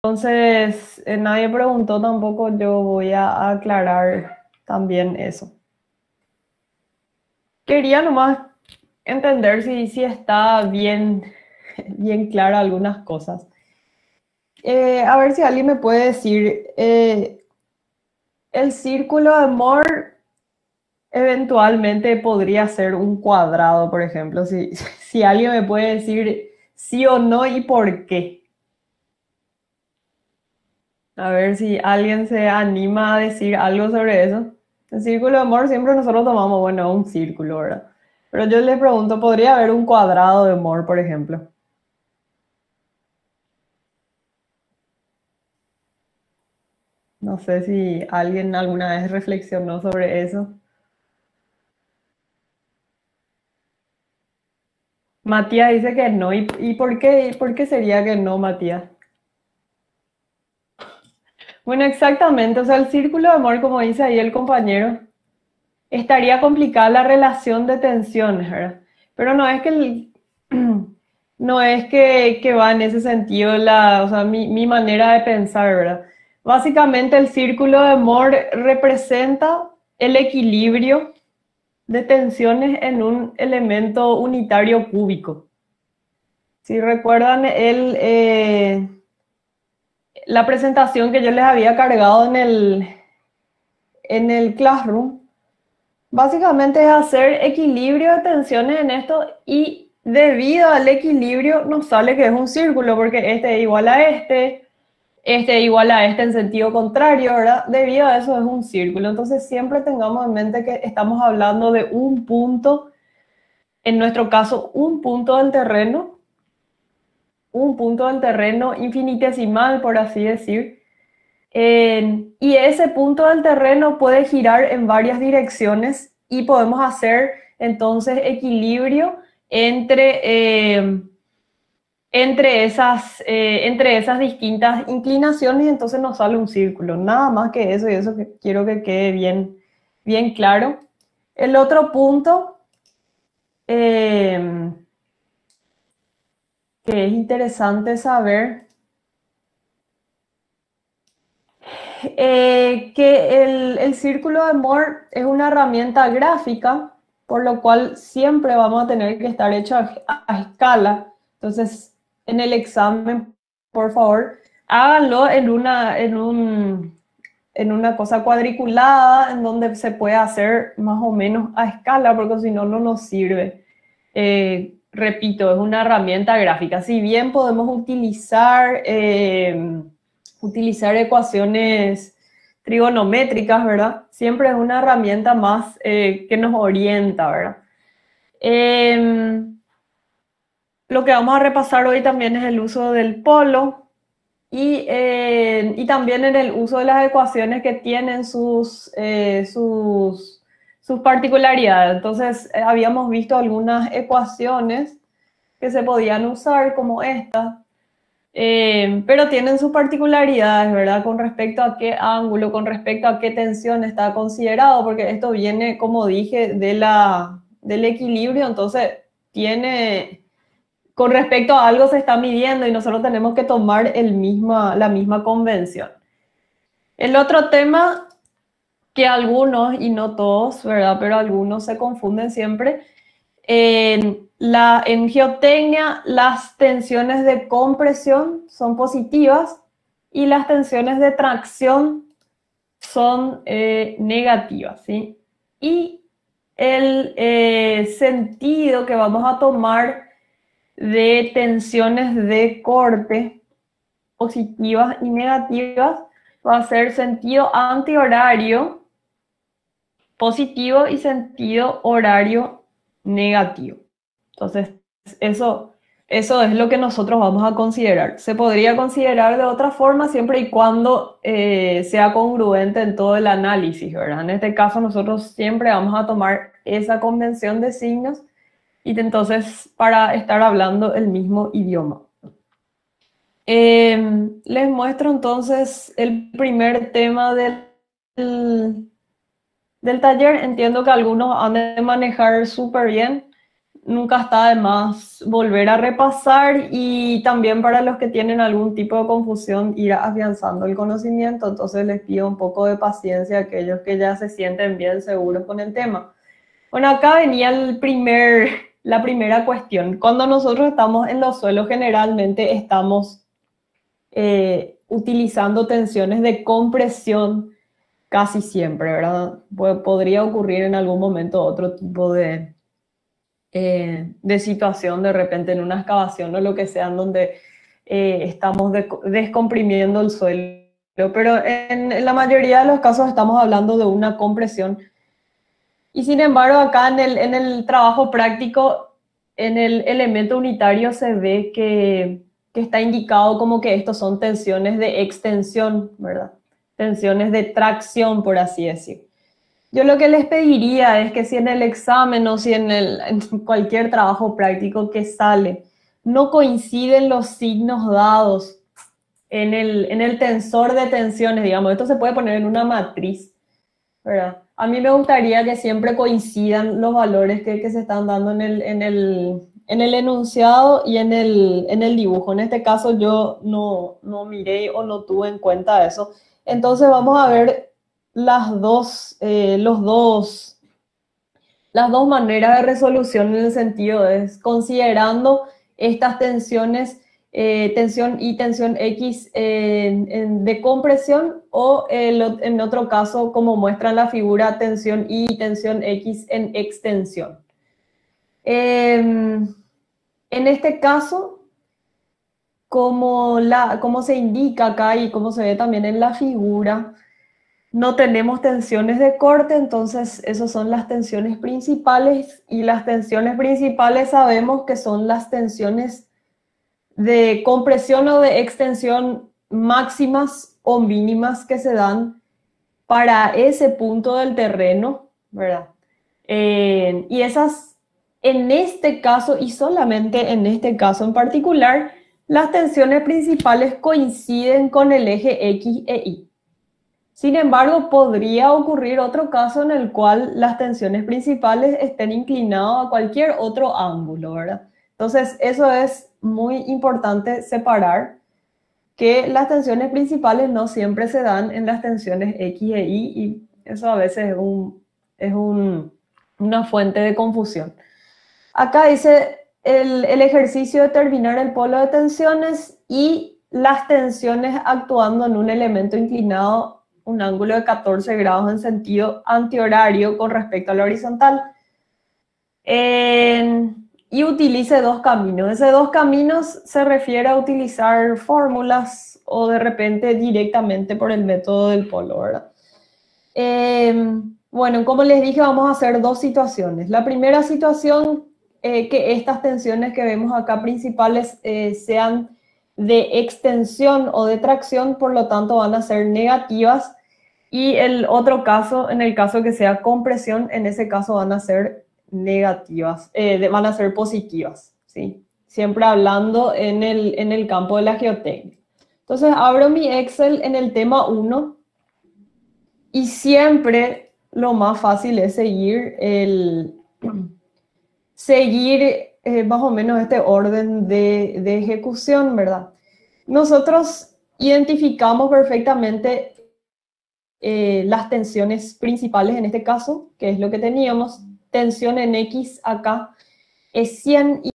Entonces, nadie preguntó tampoco, yo voy a aclarar también eso. Quería nomás entender si está bien clara algunas cosas. A ver si alguien me puede decir, el círculo de Moore eventualmente podría ser un cuadrado, por ejemplo, si alguien me puede decir sí o no y por qué. A ver si alguien se anima a decir algo sobre eso. El círculo de Moore siempre nosotros tomamos, bueno, un círculo, ¿verdad? Pero yo les pregunto, ¿podría haber un cuadrado de Moore, por ejemplo? No sé si alguien alguna vez reflexionó sobre eso. Matías dice que no. ¿Y por qué sería que no, Matías? Bueno, exactamente. O sea, el círculo de amor, como dice ahí el compañero, estaría complicada la relación de tensiones, ¿verdad? Pero no es que no es que va en ese sentido o sea, mi manera de pensar, ¿verdad? Básicamente el círculo de amor representa el equilibrio de tensiones en un elemento unitario cúbico. Si recuerdan la presentación que yo les había cargado en el Classroom, básicamente es hacer equilibrio de tensiones en esto y debido al equilibrio nos sale que es un círculo porque este es igual a este es igual a este en sentido contrario, ¿verdad? Debido a eso es un círculo. Entonces siempre tengamos en mente que estamos hablando de un punto, en nuestro caso un punto del terreno infinitesimal, por así decir. Y ese punto del terreno puede girar en varias direcciones y podemos hacer entonces equilibrio entre, entre esas distintas inclinaciones y entonces nos sale un círculo. Nada más que eso y eso que quiero que quede bien claro. El otro punto eh, que es interesante saber que el círculo de Moore es una herramienta gráfica, por lo cual siempre vamos a tener que estar hecho a escala. Entonces, en el examen, por favor, háganlo en una cosa cuadriculada, en donde se puede hacer más o menos a escala, porque si no, no nos sirve. Repito, es una herramienta gráfica. Si bien podemos utilizar ecuaciones trigonométricas, ¿verdad? Siempre es una herramienta más que nos orienta, ¿verdad? Lo que vamos a repasar hoy también es el uso del polo y también en el uso de las ecuaciones que tienen sus particularidades. Entonces, habíamos visto algunas ecuaciones que se podían usar como esta, pero tienen sus particularidades, ¿verdad? Con respecto a qué ángulo, con respecto a qué tensión está considerado, porque esto viene, como dije, del equilibrio, entonces con respecto a algo se está midiendo y nosotros tenemos que tomar la misma convención. El otro tema que algunos, y no todos, ¿verdad? Pero algunos se confunden siempre. En geotecnia, las tensiones de compresión son positivas y las tensiones de tracción son negativas, ¿sí? Y el sentido que vamos a tomar de tensiones de corte positivas y negativas va a ser sentido antihorario positivo y sentido horario negativo. Entonces, eso es lo que nosotros vamos a considerar. Se podría considerar de otra forma siempre y cuando sea congruente en todo el análisis, ¿verdad? En este caso, nosotros siempre vamos a tomar esa convención de signos y entonces para estar hablando el mismo idioma. Les muestro entonces el primer tema del taller. Entiendo que algunos han de manejar súper bien. nunca está de más volver a repasar y también para los que tienen algún tipo de confusión ir afianzando el conocimiento. Entonces les pido un poco de paciencia a aquellos que ya se sienten bien seguros con el tema. Bueno, acá venía la primera cuestión. Cuando nosotros estamos en los suelos, generalmente estamos utilizando tensiones de compresión casi siempre, ¿verdad? Podría ocurrir en algún momento otro tipo de situación, de repente en una excavación o lo que sea, en donde estamos descomprimiendo el suelo. Pero en la mayoría de los casos estamos hablando de una compresión. Y sin embargo, acá en el trabajo práctico, en el elemento unitario se ve que está indicado como que estos son tensiones de extensión, ¿verdad? Tensiones de tracción, por así decir. Yo lo que les pediría es que si en el examen o si en cualquier trabajo práctico que sale no coinciden los signos dados en el tensor de tensiones, digamos, esto se puede poner en una matriz, ¿verdad? A mí me gustaría que siempre coincidan los valores que se están dando en el enunciado y en el dibujo. En este caso yo no miré o no tuve en cuenta eso. Entonces vamos a ver las dos maneras de resolución en el sentido de considerando estas tensiones, tensión Y, tensión X de compresión o en otro caso, como muestra en la figura, tensión Y y tensión X en extensión. En este caso, como se indica acá y como se ve también en la figura, no tenemos tensiones de corte, entonces esas son las tensiones principales y las tensiones principales sabemos que son las tensiones de compresión o de extensión máximas o mínimas que se dan para ese punto del terreno, ¿verdad? Y esas, en este caso y solamente en este caso en particular, las tensiones principales coinciden con el eje X e Y. Sin embargo, podría ocurrir otro caso en el cual las tensiones principales estén inclinadas a cualquier otro ángulo, ¿verdad? Entonces, eso es muy importante separar, que las tensiones principales no siempre se dan en las tensiones X e Y y eso a veces es una fuente de confusión. Acá dice el ejercicio de determinar el polo de tensiones y las tensiones actuando en un elemento inclinado un ángulo de 14 grados en sentido antihorario con respecto a la horizontal. Y utilice dos caminos. Ese dos caminos se refiere a utilizar fórmulas o de repente directamente por el método del polo, ¿verdad? Bueno, como les dije, vamos a hacer dos situaciones. La primera situación, que estas tensiones que vemos acá principales sean de extensión o de tracción, por lo tanto van a ser negativas. Y el otro caso, en el caso que sea compresión, en ese caso van a ser negativas, van a ser positivas, ¿sí? Siempre hablando en el campo de la geotecnia. Entonces abro mi Excel en el tema 1 y siempre lo más fácil es seguir más o menos este orden de ejecución, ¿verdad? Nosotros identificamos perfectamente las tensiones principales en este caso, que es lo que teníamos. Tensión en X acá es 100 y